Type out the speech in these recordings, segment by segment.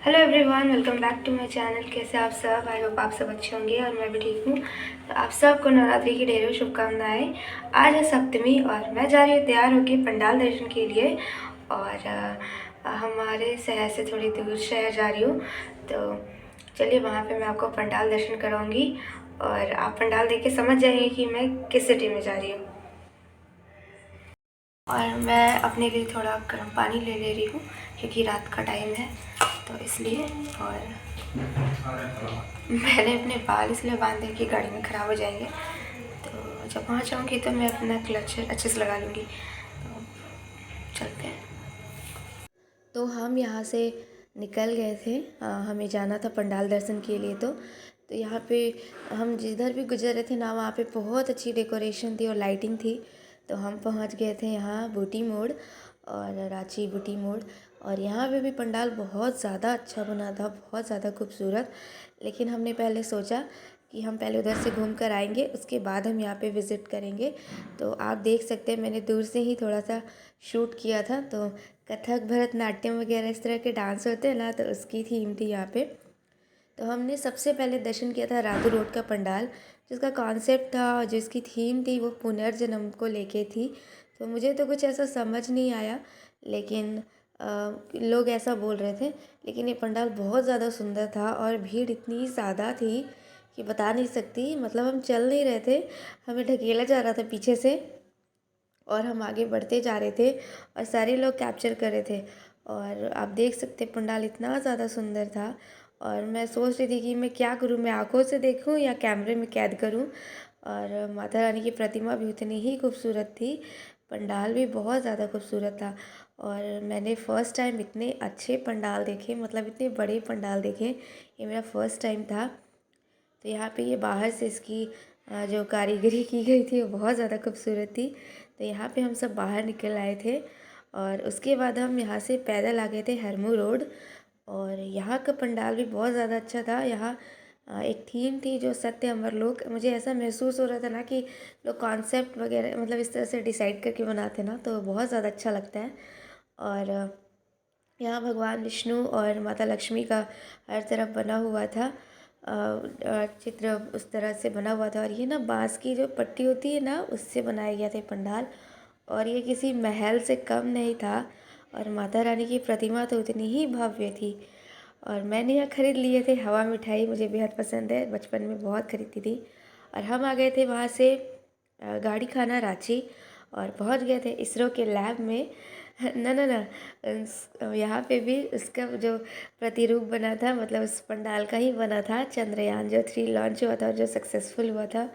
Hello everyone, welcome back to my channel. कैसे आप सब? आई होप आप सब अच्छे होंगे और मैं भी ठीक हूँ। तो आप सबको नवरात्रि की ढेरों शुभकामनाएं। आज है सप्तमी और मैं जा रही हूँ तैयार होकर पंडाल दर्शन के लिए। और हमारे शहर से थोड़ी दूर शहर जा रही हूँ। तो चलिए वहाँ पे मैं आपको पंडाल दर्शन कराऊँगी और आप पंडाल देख के समझ जाएंगे कि मैं किस सिटी में जा रही हूँ। और मैं अपने लिए थोड़ा गर्म पानी ले रही हूँ क्योंकि रात का टाइम है, तो इसलिए। और मैंने अपने बाल इसलिए बांधे कि गाड़ी में ख़राब हो जाएंगे, तो जब वहाँ जाऊँगी तो मैं अपना क्लच अच्छे से लगा लूँगी। तो चलते हैं। तो हम यहाँ से निकल गए थे। हमें जाना था पंडाल दर्शन के लिए। तो यहाँ पे हम जिधर भी गुजर रहे थे ना, वहाँ पे बहुत अच्छी डेकोरेशन थी और लाइटिंग थी। तो हम पहुँच गए थे यहाँ बूटी मोड़ और रांची बूटी मोड़। और यहाँ पे भी पंडाल बहुत ज़्यादा अच्छा बना था, बहुत ज़्यादा खूबसूरत। लेकिन हमने पहले सोचा कि हम पहले उधर से घूम कर आएंगे, उसके बाद हम यहाँ पे विज़िट करेंगे। तो आप देख सकते हैं मैंने दूर से ही थोड़ा सा शूट किया था। तो कथक, भरतनाट्यम वगैरह इस तरह के डांस होते हैं ना, तो उसकी थीम थी यहाँ पे। तो हमने सबसे पहले दर्शन किया था राधू रोड का पंडाल, जिसका कॉन्सेप्ट था और जिसकी थीम थी वो पुनर्जन्म को लेके थी। तो मुझे तो कुछ ऐसा समझ नहीं आया, लेकिन लोग ऐसा बोल रहे थे। लेकिन ये पंडाल बहुत ज़्यादा सुंदर था और भीड़ इतनी ज़्यादा थी कि बता नहीं सकती। मतलब हम चल नहीं रहे थे, हमें ढकेला जा रहा था पीछे से और हम आगे बढ़ते जा रहे थे और सारे लोग कैप्चर कर रहे थे। और आप देख सकते हैं पंडाल इतना ज़्यादा सुंदर था। और मैं सोच रही थी कि मैं क्या करूं, मैं आंखों से देखूं या कैमरे में कैद करूं। और माता रानी की प्रतिमा भी उतनी ही खूबसूरत थी, पंडाल भी बहुत ज़्यादा खूबसूरत था। और मैंने फ़र्स्ट टाइम इतने अच्छे पंडाल देखे, मतलब इतने बड़े पंडाल देखे, ये मेरा फ़र्स्ट टाइम था। तो यहाँ पे ये बाहर से इसकी जो कारीगरी की गई थी वो बहुत ज़्यादा खूबसूरत थी। तो यहाँ पे हम सब बाहर निकल आए थे और उसके बाद हम यहाँ से पैदल आ गए थे हरमू रोड। और यहाँ का पंडाल भी बहुत ज़्यादा अच्छा था। यहाँ एक थीम थी जो सत्य अमर लोक। मुझे ऐसा महसूस हो रहा था ना कि लोग कॉन्सेप्ट वगैरह मतलब इस तरह से डिसाइड करके बनाते ना, तो बहुत ज़्यादा अच्छा लगता है। और यहाँ भगवान विष्णु और माता लक्ष्मी का हर तरफ बना हुआ था चित्र, उस तरह से बना हुआ था। और ये ना बांस की जो पट्टी होती है ना, उससे बनाया गया था पंडाल। और ये किसी महल से कम नहीं था। और माता रानी की प्रतिमा तो उतनी ही भव्य थी। और मैंने यहाँ ख़रीद लिए थे हवा मिठाई, मुझे बेहद पसंद है, बचपन में बहुत खरीदती थी। और हम आ गए थे वहाँ से गाड़ी खाना रांची और पहुँच गए थे इसरो के लैब में। ना ना ना, यहाँ पे भी उसका जो प्रतिरूप बना था, मतलब उस पंडाल का ही बना था, चंद्रयान जो 3 लॉन्च हुआ था और जो सक्सेसफुल हुआ था।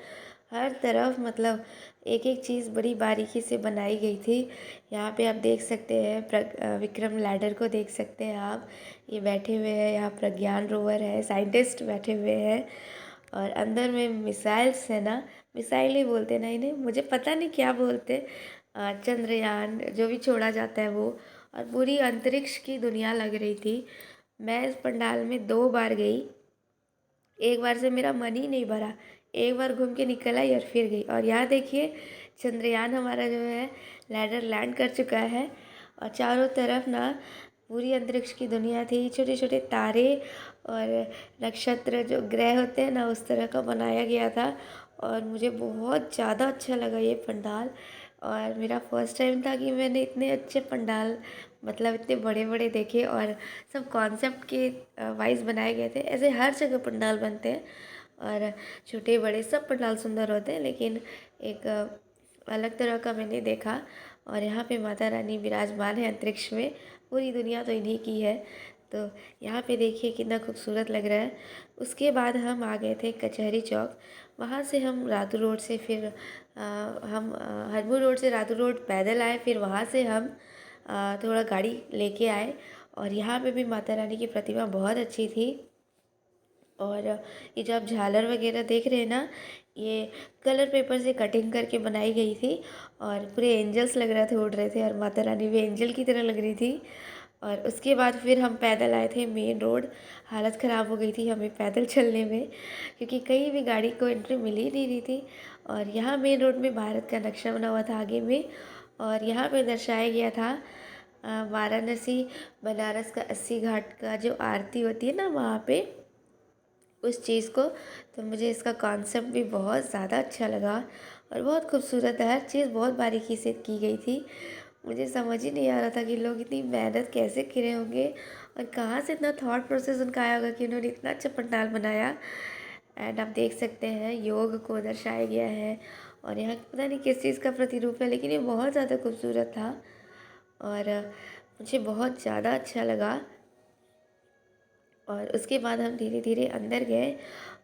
हर तरफ मतलब एक एक चीज़ बड़ी बारीकी से बनाई गई थी। यहाँ पे आप देख सकते हैं विक्रम लैंडर को देख सकते हैं आप, ये बैठे हुए हैं। यहाँ प्रज्ञान रोवर है, साइंटिस्ट बैठे हुए हैं। और अंदर में मिसाइल्स है ना, मिसाइल ही बोलते हैं ना इन्हें, मुझे पता नहीं क्या बोलते। चंद्रयान जो भी छोड़ा जाता है वो। और पूरी अंतरिक्ष की दुनिया लग रही थी। मैं इस पंडाल में 2 बार गई, एक बार से मेरा मन ही नहीं भरा, एक बार घूम के निकल आई और फिर गई। और यहाँ देखिए चंद्रयान हमारा जो है लैंडर लैंड कर चुका है। और चारों तरफ ना पूरी अंतरिक्ष की दुनिया थी, छोटे छोटे तारे और नक्षत्र जो ग्रह होते हैं ना, उस तरह का बनाया गया था। और मुझे बहुत ज़्यादा अच्छा लगा ये पंडाल। और मेरा फर्स्ट टाइम था कि मैंने इतने अच्छे पंडाल, मतलब इतने बड़े बड़े देखे। और सब कॉन्सेप्ट के वाइज बनाए गए थे। ऐसे हर जगह पंडाल बनते हैं और छोटे बड़े सब पंडाल सुंदर होते हैं, लेकिन एक अलग तरह का मैंने देखा। और यहाँ पे माता रानी विराजमान है अंतरिक्ष में, पूरी दुनिया तो इन्हीं की है। तो यहाँ पे देखिए कितना खूबसूरत लग रहा है। उसके बाद हम आ गए थे कचहरी चौक। वहाँ से हम रातू रोड से फिर हम हरमू रोड से रातू रोड पैदल आए। फिर वहाँ से हम थोड़ा गाड़ी लेके आए। और यहाँ पे भी माता रानी की प्रतिमा बहुत अच्छी थी। और ये जो आप झालर वगैरह देख रहे हैं ना, ये कलर पेपर से कटिंग करके बनाई गई थी। और पूरे एंजल्स लग रहे थे, उड़ रहे थे, और माता रानी भी एंजल की तरह लग रही थी। और उसके बाद फिर हम पैदल आए थे मेन रोड। हालत ख़राब हो गई थी हमें पैदल चलने में, क्योंकि कहीं भी गाड़ी को एंट्री मिल ही नहीं रही थी। और यहाँ मेन रोड में भारत का नक्शा बना हुआ था आगे में। और यहाँ पे दर्शाया गया था वाराणसी बनारस का 80 घाट का जो आरती होती है ना वहाँ पे, उस चीज़ को। तो मुझे इसका कॉन्सेप्ट भी बहुत ज़्यादा अच्छा लगा और बहुत खूबसूरत है। हर चीज़ बहुत बारीकी से की गई थी। मुझे समझ ही नहीं आ रहा था कि लोग इतनी मेहनत कैसे करे होंगे और कहाँ से इतना थॉट प्रोसेस उनका आया होगा कि उन्होंने इतना अच्छा पंडाल बनाया। एंड आप देख सकते हैं योग को दर्शाया गया है और यहाँ पता नहीं किस चीज़ का प्रतिरूप है, लेकिन ये बहुत ज़्यादा खूबसूरत था और मुझे बहुत ज़्यादा अच्छा लगा। और उसके बाद हम धीरे धीरे अंदर गए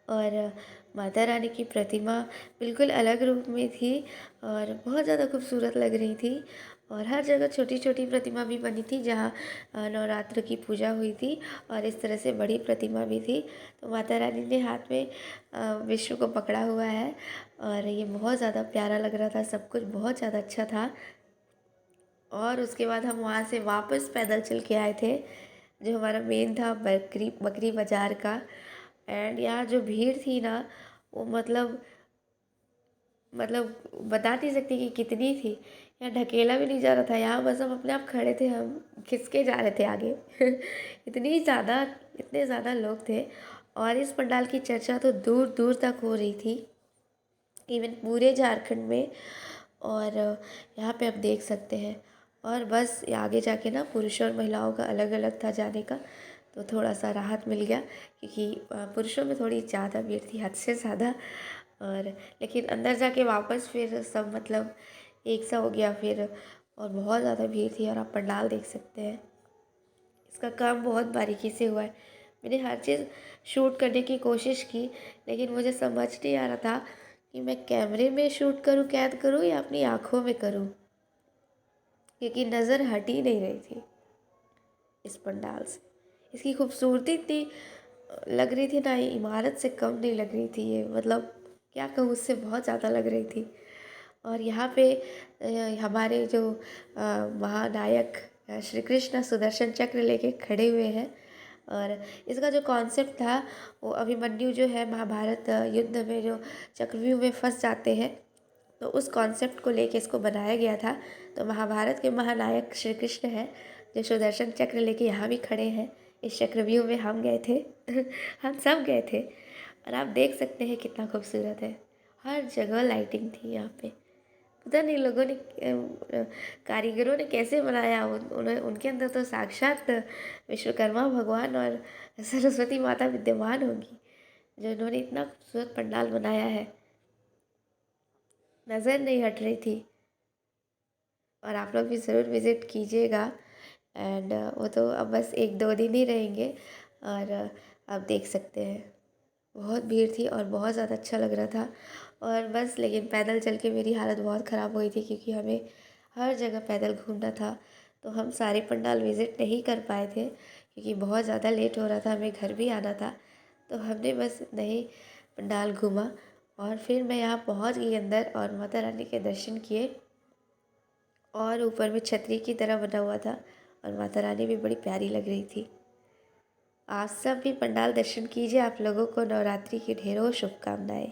और माता रानी की प्रतिमा बिल्कुल अलग रूप में थी और बहुत ज़्यादा खूबसूरत लग रही थी। और हर जगह छोटी छोटी प्रतिमा भी बनी थी जहाँ नवरात्र की पूजा हुई थी, और इस तरह से बड़ी प्रतिमा भी थी। तो माता रानी ने हाथ में विष्णु को पकड़ा हुआ है और ये बहुत ज़्यादा प्यारा लग रहा था। सब कुछ बहुत ज़्यादा अच्छा था। और उसके बाद हम वहाँ से वापस पैदल चल के आए थे। जो हमारा मेन था बकरी बकरी बाज़ार का। एंड यहाँ जो भीड़ थी ना, वो मतलब बता नहीं सकती कि कितनी थी। यहाँ ढकेला भी नहीं जा रहा था, यहाँ बस हम अपने आप खड़े थे, हम खिसके जा रहे थे आगे। इतने ज़्यादा लोग थे। और इस पंडाल की चर्चा तो दूर दूर तक हो रही थी, इवन पूरे झारखंड में। और यहाँ पे आप देख सकते हैं। और बस ये आगे जाके ना पुरुषों और महिलाओं का अलग अलग था जाने का, तो थोड़ा सा राहत मिल गया, क्योंकि पुरुषों में थोड़ी ज़्यादा भीड़ थी, हद से ज़्यादा। और लेकिन अंदर जाके वापस फिर सब मतलब एक सा हो गया फिर, और बहुत ज़्यादा भीड़ थी। और आप पंडाल देख सकते हैं, इसका काम बहुत बारीकी से हुआ है। मैंने हर चीज़ शूट करने की कोशिश की, लेकिन मुझे समझ नहीं आ रहा था कि मैं कैमरे में शूट करूं, कैद करूं, या अपनी आँखों में करूं, क्योंकि नज़र हट ही नहीं रही थी इस पंडाल से। इसकी खूबसूरती इतनी लग रही थी ना, ये इमारत से कम नहीं लग रही थी। ये मतलब क्या कहूँ, उससे बहुत ज़्यादा लग रही थी। और यहाँ पे हमारे जो महानायक श्री कृष्ण सुदर्शन चक्र लेके खड़े हुए हैं। और इसका जो कॉन्सेप्ट था, वो अभिमन्यु जो है महाभारत युद्ध में जो चक्रव्यूह में फंस जाते हैं, तो उस कॉन्सेप्ट को लेके इसको बनाया गया था। तो महाभारत के महानायक श्री कृष्ण हैं, जो सुदर्शन चक्र लेके यहाँ भी खड़े हैं। इस चक्रव्यूह में हम गए थे। हम सब गए थे। और आप देख सकते हैं कितना खूबसूरत है। हर जगह लाइटिंग थी यहाँ पे। पता नहीं लोगों ने कारीगरों ने कैसे बनाया। उनके अंदर तो साक्षात विश्वकर्मा भगवान और सरस्वती माता विद्यमान होंगी, जो इन्होंने इतना खूबसूरत पंडाल बनाया है। नज़र नहीं हट रही थी। और आप लोग भी ज़रूर विज़िट कीजिएगा। एंड वो तो अब बस 1-2 दिन ही रहेंगे। और आप देख सकते हैं बहुत भीड़ थी और बहुत ज़्यादा अच्छा लग रहा था। और बस लेकिन पैदल चल के मेरी हालत बहुत ख़राब हुई थी, क्योंकि हमें हर जगह पैदल घूमना था। तो हम सारे पंडाल विज़िट नहीं कर पाए थे, क्योंकि बहुत ज़्यादा लेट हो रहा था, हमें घर भी आना था। तो हमने बस नहीं पंडाल घूमा। और फिर मैं यहाँ पहुँच गई अंदर और माता रानी के दर्शन किए। और ऊपर में छतरी की तरह बना हुआ था और माता रानी भी बड़ी प्यारी लग रही थी। आप सब भी पंडाल दर्शन कीजिए। आप लोगों को नवरात्रि की ढेरों शुभकामनाएं।